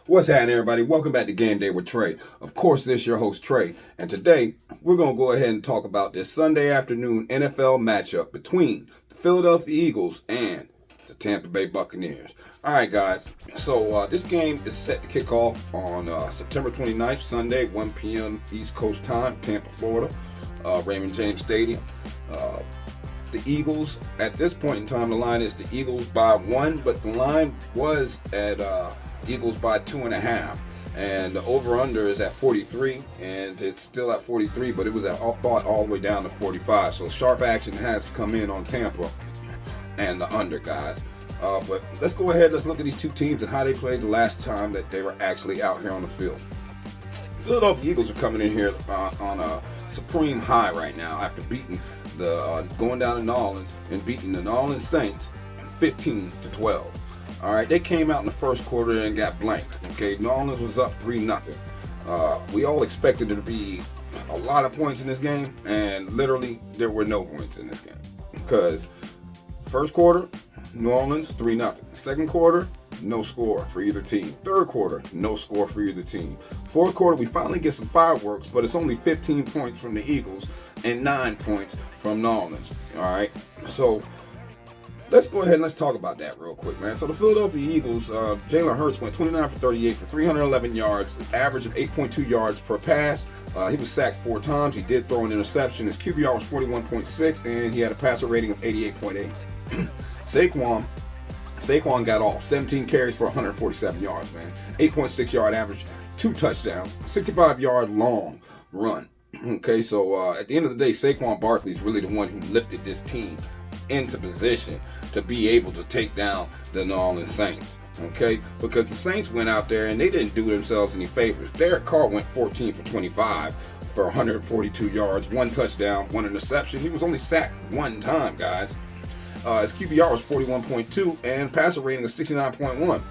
What's happening, everybody? Welcome back to Game Day with Trey. Of course, this is your host, Trey. And today, we're going to go ahead and talk about this Sunday afternoon NFL matchup between the Philadelphia Eagles and the Tampa Bay Buccaneers. All right, guys. So, this game is set to kick off on September 29th, Sunday, 1 p.m. East Coast time, Tampa, Florida, Raymond James Stadium. The Eagles, at this point in time, the line is the Eagles by 1, but the line was at Eagles by 2.5, and the over-under is at 43, and it's still at 43, but it was bought all the way down to 45. So sharp action has to come in on Tampa and the under, guys. But let's go ahead. Let's look at these two teams and how they played the last time that they were actually out here on the field. Philadelphia Eagles are coming in here on a supreme high right now after beating going down to New Orleans and beating the New Orleans Saints 15-12. All right, they came out in the first quarter and got blanked. Okay, New Orleans was up 3-0. We all expected there to be a lot of points in this game, and literally there were no points in this game because first quarter, New Orleans 3-0. Second quarter, no score for either team. Third quarter, no score for either team. Fourth quarter, we finally get some fireworks, but it's only 15 points from the Eagles and 9 points from New Orleans. All right, so let's go ahead and let's talk about that real quick, man. So the Philadelphia Eagles, Jalen Hurts went 29 for 38 for 311 yards, average of 8.2 yards per pass. He was sacked 4 times. He did throw an interception. His QBR was 41.6, and he had a passer rating of 88.8. Saquon got off 17 carries for 147 yards, man. 8.6 yard average, 2 touchdowns, 65-yard long run. Okay, so at the end of the day, Saquon Barkley is really the one who lifted this team into position to be able to take down the New Orleans Saints. Okay, because the Saints went out there and they didn't do themselves any favors. Derek Carr went 14 for 25 for 142 yards, 1 touchdown, 1 interception. He was only sacked 1 time, guys. His QBR was 41.2 and passer rating of 69.1.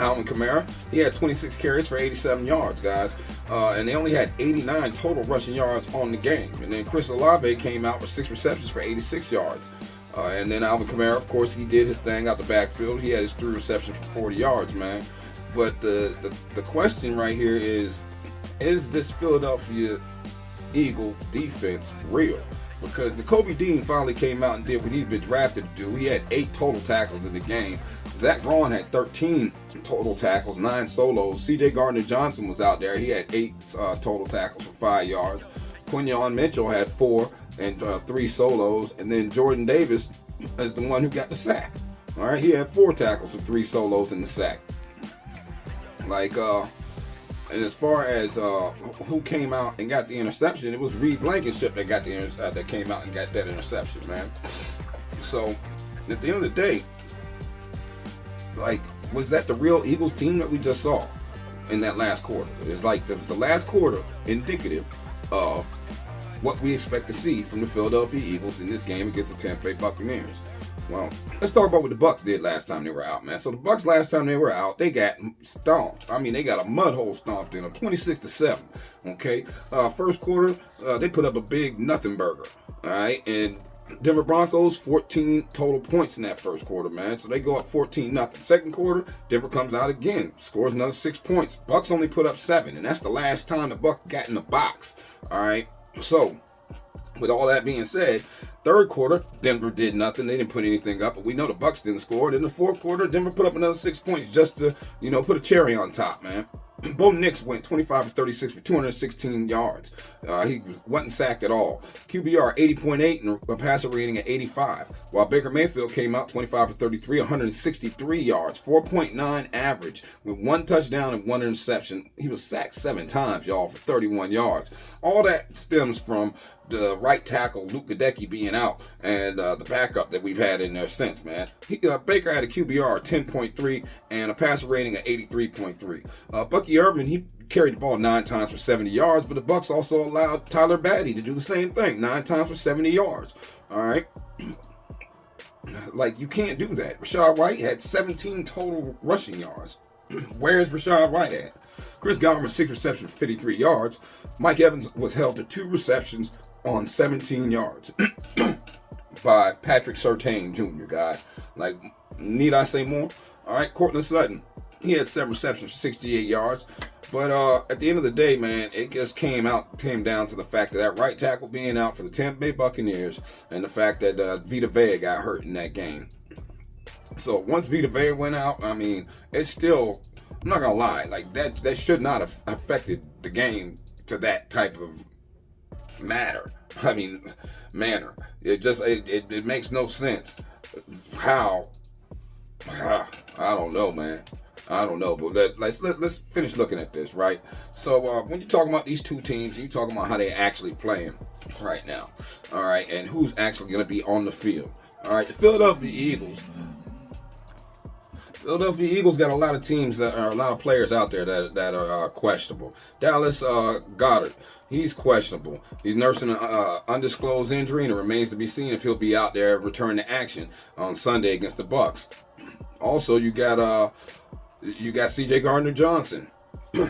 Alvin Kamara, he had 26 carries for 87 yards, guys. And they only had 89 total rushing yards on the game. And then Chris Olave came out with 6 receptions for 86 yards. And then Alvin Kamara, of course, he did his thing out the backfield. He had his 3 receptions for 40 yards, man. But the question right here is this Philadelphia Eagle defense real? Because Nakobe Dean finally came out and did what he's been drafted to do. He had 8 total tackles in the game. Zach Braun had 13 total tackles, 9 solos. C.J. Gardner-Johnson was out there. He had 8 total tackles for 5 yards. Quinyon Mitchell had 4 and 3 solos. And then Jordan Davis is the one who got the sack. All right, he had 4 tackles for 3 solos in the sack. And as far as who came out and got the interception, it was Reed Blankenship that got that came out and got that interception, man. So at the end of the day, was that the real Eagles team that we just saw in that last quarter? It's like the last quarter indicative of what we expect to see from the Philadelphia Eagles in this game against the Tampa Bay Buccaneers. Well, let's talk about what the Bucs did last time they were out, man. So the Bucs last time they were out, they got stomped. I mean, they got a mud hole stomped in them, 26-7. Okay, first quarter, they put up a big nothing burger. All right, and Denver Broncos 14 total points in that first quarter, man. So they go up 14-0. Second quarter, Denver comes out again, scores another 6 points. Bucs only put up 7, and that's the last time the Bucs got in the box. All right, so with all that being said, third quarter, Denver did nothing. They didn't put anything up, but we know the Bucs didn't score. In the fourth quarter, Denver put up another 6 points just to, put a cherry on top, man. Bo Nix went 25 for 36 for 216 yards. He wasn't sacked at all. QBR 80.8 and a passer rating at 85. While Baker Mayfield came out 25 for 33, 163 yards, 4.9 average with 1 touchdown and 1 interception. He was sacked 7 times, y'all, for 31 yards. All that stems from the right tackle, Luke Gadecki, being out, and the backup that we've had in there since, man. Baker had a QBR of 10.3 and a passer rating of 83.3. Bucky Irvin, he carried the ball 9 times for 70 yards, but the Bucs also allowed Tyler Batty to do the same thing, 9 times for 70 yards. All right. You can't do that. Rachaad White had 17 total rushing yards. Where's Rachaad White at? Chris Godwin, 6 receptions for 53 yards. Mike Evans was held to 2 receptions on 17 yards by Patrick Surtain Jr., guys. Need I say more? All right, Cortland Sutton, He had 7 receptions for 68 yards. But at the end of the day, man, it just came down to the fact that right tackle being out for the Tampa Bay Buccaneers and the fact that Vita Vea got hurt in that game. So once Vita Vea went out, I mean, it's still, I'm not going to lie, like that should not have affected the game to that type of manner. It makes no sense how, I don't know, man. I don't know, but let's finish looking at this, right? So when you're talking about these two teams, you're talking about how they're actually playing right now, all right, and who's actually going to be on the field. All right, the Philadelphia Eagles got a lot of teams that are a lot of players out there that are questionable. Dallas Goedert, he's questionable. He's nursing an undisclosed injury, and it remains to be seen if he'll be out there return to action on Sunday against the Bucs. Also, you got C.J. Gardner-Johnson.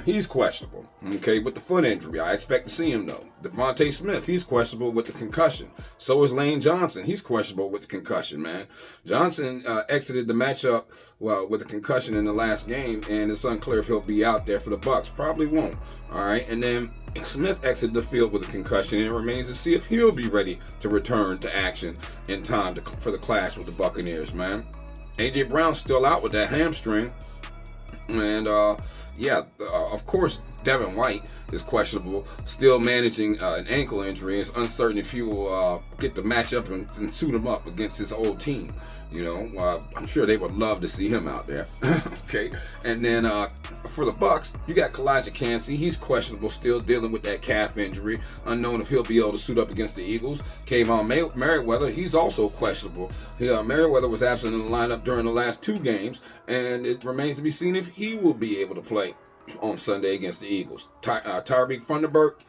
He's questionable, okay, with the foot injury. I expect to see him, though. Devontae Smith, he's questionable with the concussion. So is Lane Johnson. He's questionable with the concussion, man. Johnson exited the matchup with the concussion in the last game, and it's unclear if he'll be out there for the Bucs. Probably won't, all right? And then Smith exited the field with a concussion, and it remains to see if he'll be ready to return to action in time for the clash with the Buccaneers, man. A.J. Brown's still out with that hamstring. And, of course, Devin White is questionable, still managing an ankle injury. It's uncertain if he will get the matchup and suit him up against his old team. You know, I'm sure they would love to see him out there. Okay. And then for the Bucs, you got Kalijah Kancey. He's questionable, still dealing with that calf injury. Unknown if he'll be able to suit up against the Eagles. Kayvon Merriweather, he's also questionable. Merriweather was absent in the lineup during the last 2 games, and it remains to be seen if he will be able to play on Sunday against the Eagles. Tyreek Funderburk,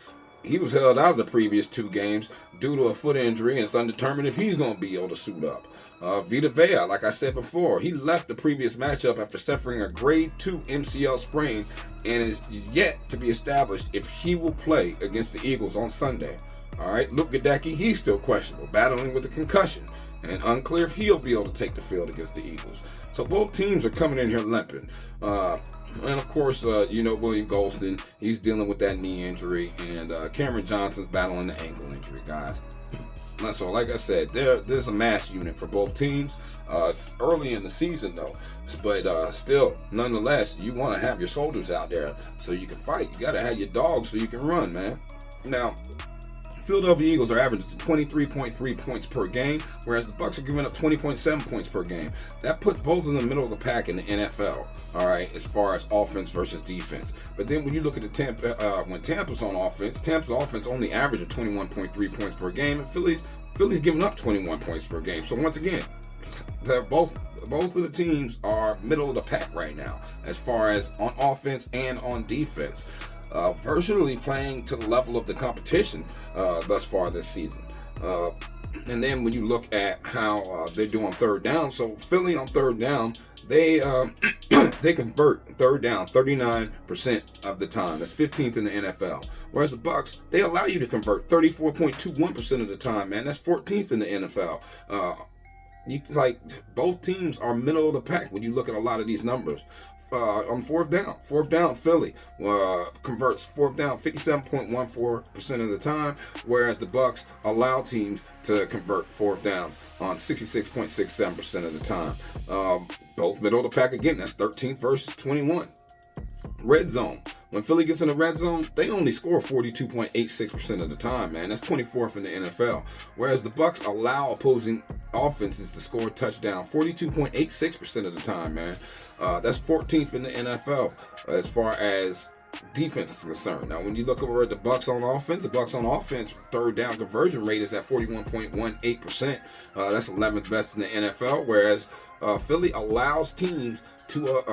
he was held out of the previous 2 games due to a foot injury, and it's undetermined if he's going to be able to suit up. Vita Vea, like I said before, he left the previous matchup after suffering a grade 2 MCL sprain, and is yet to be established if he will play against the Eagles on Sunday. All right, Luke Gadecki, he's still questionable, battling with a concussion, and unclear if he'll be able to take the field against the Eagles. So both teams are coming in here limping. And of course, William Golston, he's dealing with that knee injury, and Cameron Johnson's battling the ankle injury, guys. So, like I said, there's a mass unit for both teams. It's early in the season, though. But still, nonetheless, you want to have your soldiers out there so you can fight. You got to have your dogs so you can run, man. Now, Philadelphia Eagles are averaging 23.3 points per game, whereas the Bucs are giving up 20.7 points per game. That puts both in the middle of the pack in the NFL, all right, as far as offense versus defense. But then when you look at the Tampa, when Tampa's on offense, Tampa's offense only averages 21.3 points per game, and Philly's giving up 21 points per game. So once again, both of the teams are middle of the pack right now, as far as on offense and on defense. Virtually playing to the level of the competition thus far this season. And then when you look at how they do on third down, so Philly on third down, they convert third down 39% of the time. That's 15th in the NFL. Whereas the Bucs, they allow you to convert 34.21% of the time, man. That's 14th in the NFL. Both teams are middle of the pack when you look at a lot of these numbers. On fourth down, Philly converts fourth down 57.14% of the time, whereas the Bucs allow teams to convert fourth downs on 66.67% of the time. Both middle of the pack again. That's 13th versus 21. Red zone. When Philly gets in the red zone, they only score 42.86% of the time, man. That's 24th in the NFL. Whereas the Bucs allow opposing offenses to score a touchdown 42.86% of the time, man. That's 14th in the NFL as far as defense is concerned. Now, when you look over at the Bucs on offense, third down conversion rate is at 41.18%. That's 11th best in the NFL, whereas Philly allows teams to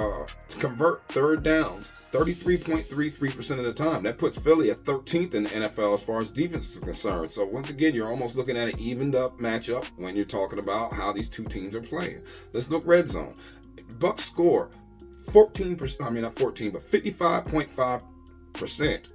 convert third downs 33.33% of the time. That puts Philly at 13th in the NFL as far as defense is concerned. So once again, you're almost looking at an evened up matchup when you're talking about how these two teams are playing. Let's look red zone. Bucs score 55.5%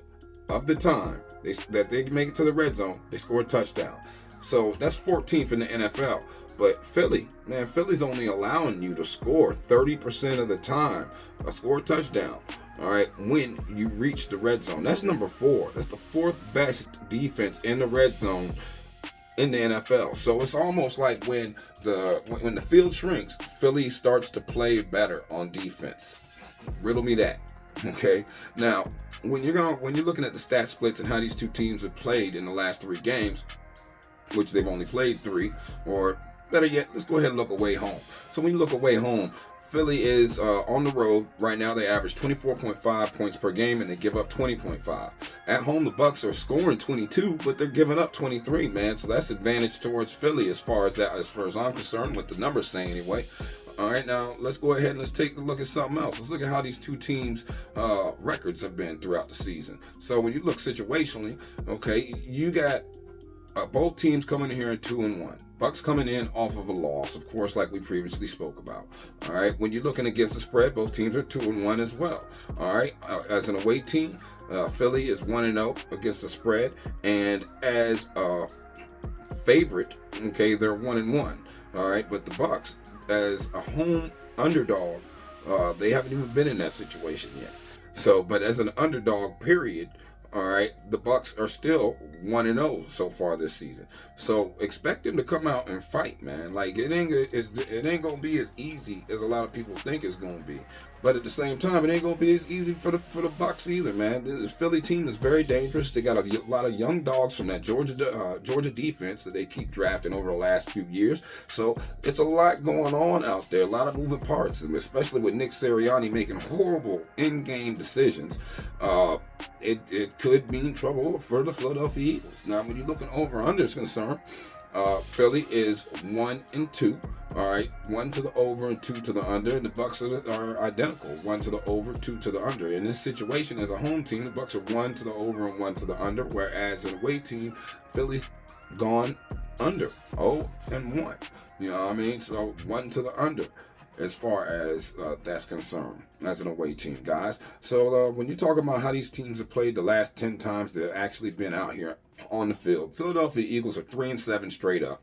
of the time that they make it to the red zone, they score a touchdown. So that's 14th in the NFL. But Philly, man, Philly's only allowing you to score 30% of the time, score a touchdown. All right, when you reach the red zone. That's number 4. That's the 4th best defense in the red zone in the NFL. So it's almost like when the field shrinks, Philly starts to play better on defense. Riddle me that. Okay. Now, when you're looking at the stat splits and how these two teams have played in the last 3 games, which they've only played 3, or better yet, let's go ahead and look away home. So when you look away home, Philly is on the road. Right now they average 24.5 points per game and they give up 20.5. At home, the Bucs are scoring 22, but they're giving up 23, man. So that's advantage towards Philly as far as I'm concerned, what the numbers say anyway. All right, now let's go ahead and let's take a look at something else. Let's look at how these two teams' records have been throughout the season. So when you look situationally, okay, you got both teams coming in here at 2-1. Bucs coming in off of a loss, of course, like we previously spoke about. All right, when you're looking against the spread, both teams are 2-1 as well. All right, as an away team, Philly is 1-0 against the spread, and as a favorite, okay, they're 1-1. All right, but the Bucs, as a home underdog, they haven't even been in that situation yet. So, but as an underdog, period. All right, the Bucs are still 1-0 so far this season. So expect them to come out and fight, man. Like it ain't gonna be as easy as a lot of people think it's gonna be. But at the same time, it ain't gonna be as easy for the Bucs either, man. The Philly team is very dangerous. They got a lot of young dogs from that Georgia defense that they keep drafting over the last few years. So it's a lot going on out there, a lot of moving parts, and especially with Nick Sirianni making horrible in-game decisions. It could mean trouble for the Philadelphia Eagles. Now, when you're looking over/under is concerned, Philly is 1-2. All right, 1 to the over and 2 to the under. The Bucs are identical, 1 to the over, 2 to the under. In this situation, as a home team, the Bucs are 1 to the over and 1 to the under, whereas an away team, Philly's gone under 0-1. You know what I mean? So 1 to the under as far as that's concerned, as an away team, guys. So when you're talking about how these teams have played the last 10 times they've actually been out here on the field, Philadelphia Eagles are 3-7 straight up,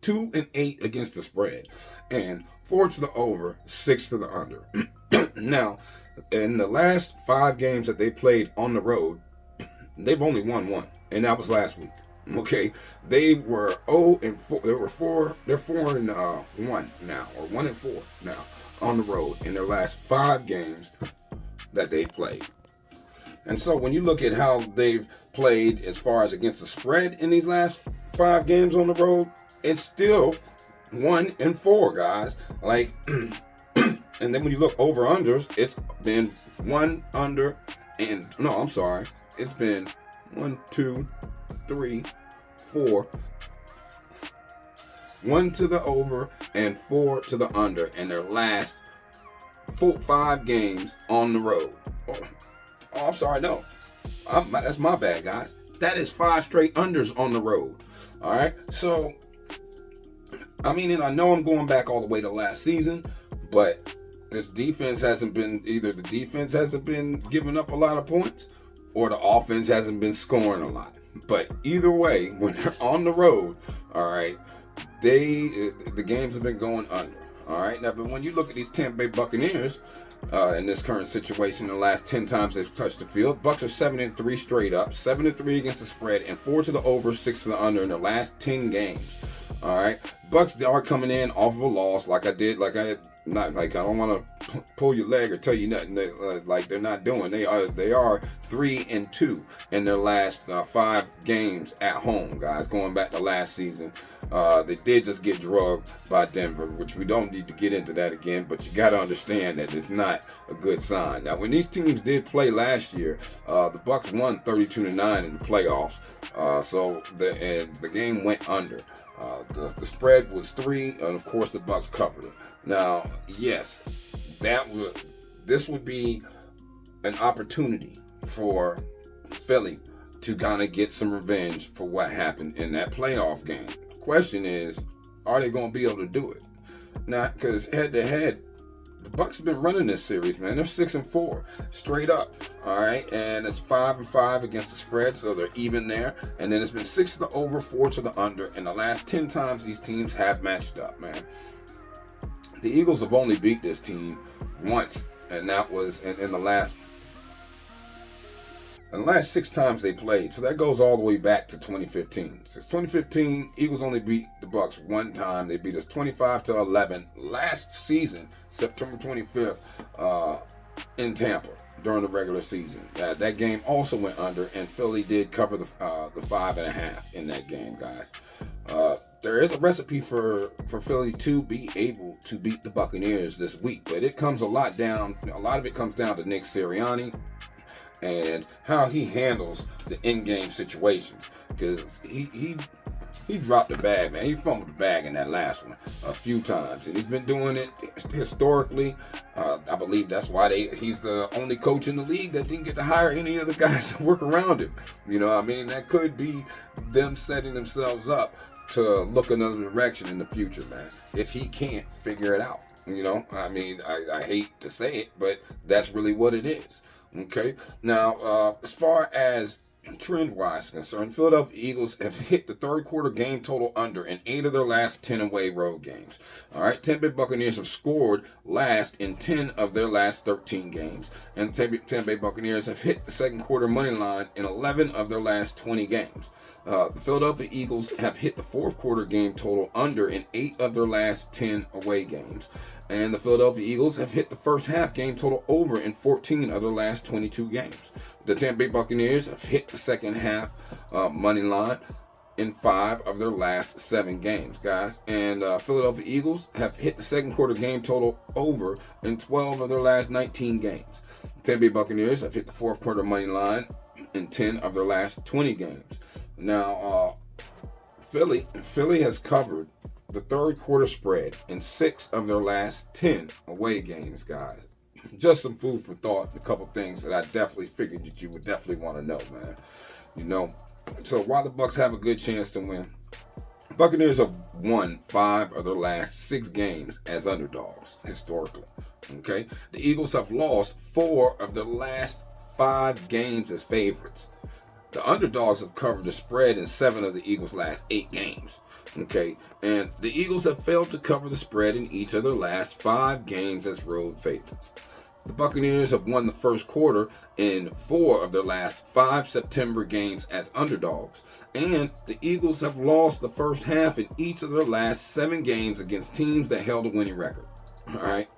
2-8 against the spread, and 4 to the over, 6 to the under. Now, in the last 5 games that they played on the road, they've only won 1, and that was last week. Okay, they were 0-4. They're 4-1 now, or 1-4 now on the road in their last 5 games that they've played. And so when you look at how they've played as far as against the spread in these last 5 games on the road, it's still 1-4, guys. Like, and then when you look over unders, it's been 1 under and it's been 1, 2, 3, 4, 1 to the over and 4 to the under in their last 5 games on the road. I'm sorry, no. That's my bad, guys. That is 5 straight unders on the road. All right. So, I mean, and I know I'm going back all the way to last season, but this defense hasn't been giving up a lot of points, or the offense hasn't been scoring a lot. But either way, when they're on the road, all right, the games have been going under. All right. Now, but when you look at these Tampa Bay Buccaneers, in this current situation, the last 10 times they've touched the field, Bucs are 7-3 straight up, 7-3 against the spread, and 4 to the over, 6 to the under in their last 10 games. All right, Bucs are coming in off of a loss, I don't want to pull your leg or tell you nothing like they're not doing. They are 3-2 in their last 5 games at home, guys. Going back to last season, they did just get drugged by Denver, which we don't need to get into that again. But you got to understand that it's not a good sign. Now, when these teams did play last year, the Bucs won 32-9 in the playoffs. So the game went under. The spread was 3, and of course the Bucs covered it. Now, yes, this would be an opportunity for Philly to kind of get some revenge for what happened in that playoff game. The question is, are they going to be able to do it? Now, because head-to-head, the Bucs have been running this series, man. They're 6-4 straight up. All right, and it's 5-5 against the spread, so they're even there. And then it's been 6 to the over, 4 to the under, and the last 10 times these teams have matched up, man. The Eagles have only beat this team once, and that was in the last 6 times they played. So that goes all the way back to 2015. Since 2015, Eagles only beat the Bucs one time. They beat us 25-11 last season, September 25th, in Tampa during the regular season. That game also went under, and Philly did cover the 5.5 in that game, guys. There is a recipe for Philly to be able to beat the Buccaneers this week, but it comes a lot of it comes down to Nick Sirianni and how he handles the in-game situations, because he dropped the bag, man. He fumbled the bag in that last one a few times, and he's been doing it historically. I believe that's why he's the only coach in the league that didn't get to hire any other guys to work around him. You know, I mean, that could be them setting themselves up to look another direction in the future, man, if he can't figure it out. You know, I mean, I hate to say it, but that's really what it is. Okay, now as far as trend-wise concerned, Philadelphia Eagles have hit the third quarter game total under in 8 of their last 10 away road games. All right, Tampa Bay Buccaneers have scored last in 10 of their last 13 games, and Tampa Bay Buccaneers have hit the second quarter money line in 11 of their last 20 games. The Philadelphia Eagles have hit the fourth quarter game total under in 8 of their last 10 away games. And the Philadelphia Eagles have hit the first half game total over in 14 of their last 22 games. The Tampa Bay Buccaneers have hit the second half money line in 5 of their last 7 games, guys. And Philadelphia Eagles have hit the second quarter game total over in 12 of their last 19 games. The Tampa Bay Buccaneers have hit the fourth quarter money line in 10 of their last 20 games. Now, Philly has covered the third quarter spread in 6 of their last 10 away games, guys. Just some food for thought, a couple things that I definitely figured that you would definitely want to know, man. You know, so while the Bucs have a good chance to win, Buccaneers have won 5 of their last 6 games as underdogs, historically. Okay? The Eagles have lost 4 of their last 5 games as favorites. The underdogs have covered the spread in 7 of the Eagles' last 8 games. Okay, and the Eagles have failed to cover the spread in each of their last 5 games as road favorites. The Buccaneers have won the first quarter in 4 of their last 5 September games as underdogs, and the Eagles have lost the first half in each of their last 7 games against teams that held a winning record. All right,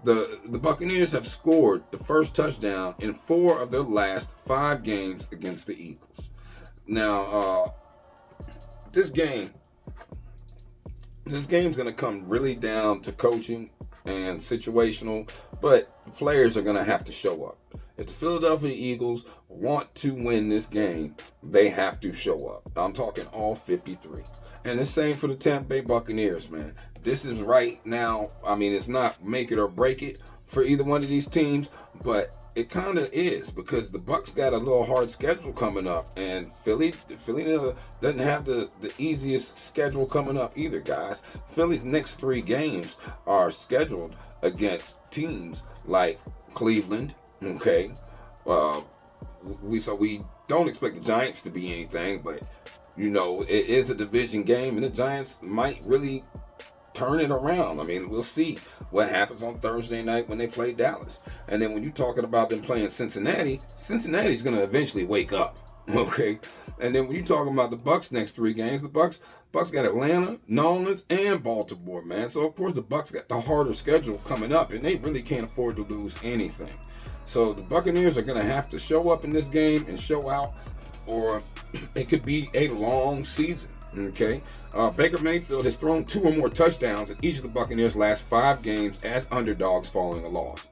the Buccaneers have scored the first touchdown in 4 of their last 5 games against the Eagles. Now, this game's going to come really down to coaching and situational, but the players are going to have to show up. If the Philadelphia Eagles want to win this game, they have to show up. I'm talking all 53. And the same for the Tampa Bay Buccaneers, man. This is right now, I mean, it's not make it or break it for either one of these teams, but it kind of is, because the Bucs got a little hard schedule coming up, and Philly doesn't have the easiest schedule coming up either, guys. Philly's next 3 games are scheduled against teams like Cleveland. Okay, we don't expect the Giants to be anything, but you know, it is a division game, and the Giants might really turn it around. I mean, we'll see what happens on Thursday night when they play Dallas. And then when you're talking about them playing Cincinnati's going to eventually wake up. Okay? And then when you're talking about the Bucs next 3 games, the Bucs got Atlanta, New Orleans, and Baltimore, man. So, of course, the Bucs got the harder schedule coming up, and they really can't afford to lose anything. So the Buccaneers are going to have to show up in this game and show out, or it could be a long season. Okay, Baker Mayfield has thrown 2 or more touchdowns in each of the Buccaneers' last 5 games as underdogs following a loss.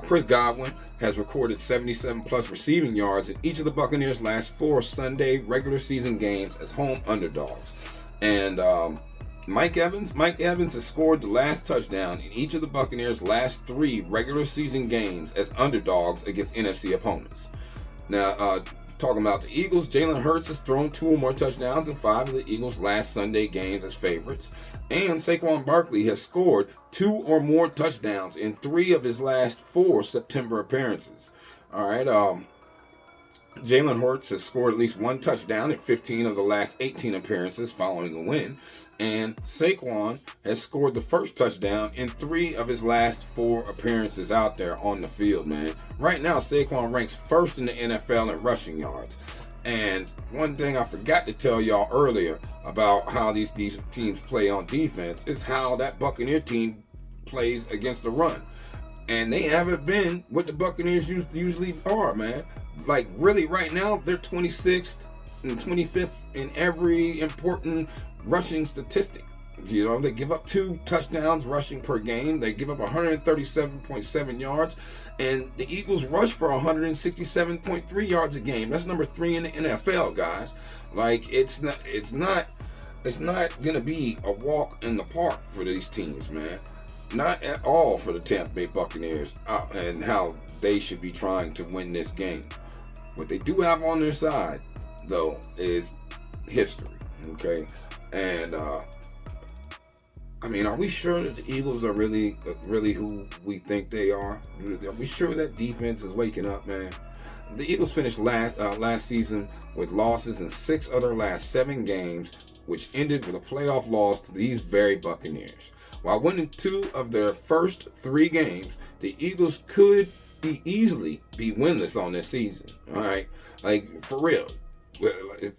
Chris Godwin has recorded 77-plus receiving yards in each of the Buccaneers' last 4 Sunday regular season games as home underdogs. And Mike Evans has scored the last touchdown in each of the Buccaneers' last 3 regular season games as underdogs against NFC opponents. Now, talking about the Eagles, Jalen Hurts has thrown 2 or more touchdowns in 5 of the Eagles' last Sunday games as favorites. And Saquon Barkley has scored 2 or more touchdowns in 3 of his last 4 September appearances. All right, Jalen Hurts has scored at least 1 touchdown in 15 of the last 18 appearances following a win. And Saquon has scored the first touchdown in 3 of his last 4 appearances out there on the field, man. Right now, Saquon ranks first in the NFL in rushing yards. And one thing I forgot to tell y'all earlier about how these teams play on defense is how that Buccaneer team plays against the run. And they haven't been what the Buccaneers usually are, man. Like, really, right now, they're 26th and 25th in every important rushing statistic. You know, they give up 2 touchdowns rushing per game. They give up 137.7 yards. And the Eagles rush for 167.3 yards a game. That's number 3 in the NFL, guys. Like, it's not going to be a walk in the park for these teams, man. Not at all for the Tampa Bay Buccaneers and how they should be trying to win this game. What they do have on their side, though, is history, okay? And, I mean, are we sure that the Eagles are really who we think they are? Are we sure that defense is waking up, man? The Eagles finished last season with losses in 6 of their last 7 games, which ended with a playoff loss to these very Buccaneers. While winning 2 of their first 3 games, the Eagles could easily be winless on this season. All right, like, for real.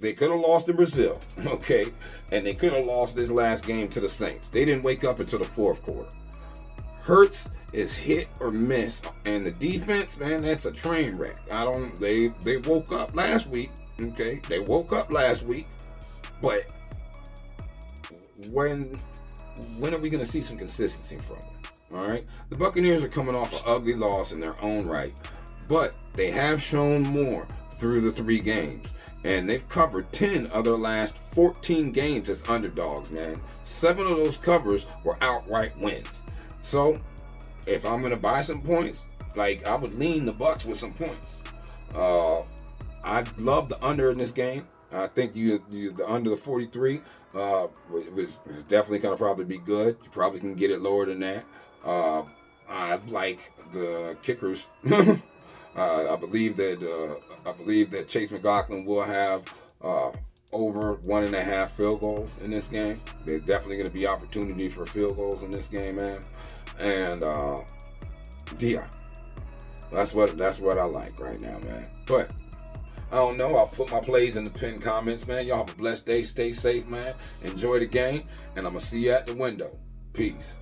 They could have lost in Brazil, okay, and they could have lost this last game to the Saints. They didn't wake up until the 4th quarter. Hurts is hit or miss, and the defense, man, that's a train wreck. They woke up last week, okay? They woke up last week, but when are we going to see some consistency from them? All right, the Buccaneers are coming off an ugly loss in their own right, but they have shown more through the 3 games, and they've covered 10 of their last 14 games as underdogs, man. 7 of those covers were outright wins. So if I'm going to buy some points, like, I would lean the Bucs with some points. I love the under in this game. I think the under the 43 was definitely going to probably be good. You probably can get it lower than that. I like the kickers. I believe that Chase McLaughlin will have over 1.5 field goals in this game. There's definitely going to be opportunity for field goals in this game, man. And yeah, that's what I like right now, man. But I don't know. I'll put my plays in the pinned comments, man. Y'all have a blessed day. Stay safe, man. Enjoy the game, and I'm gonna see you at the window. Peace.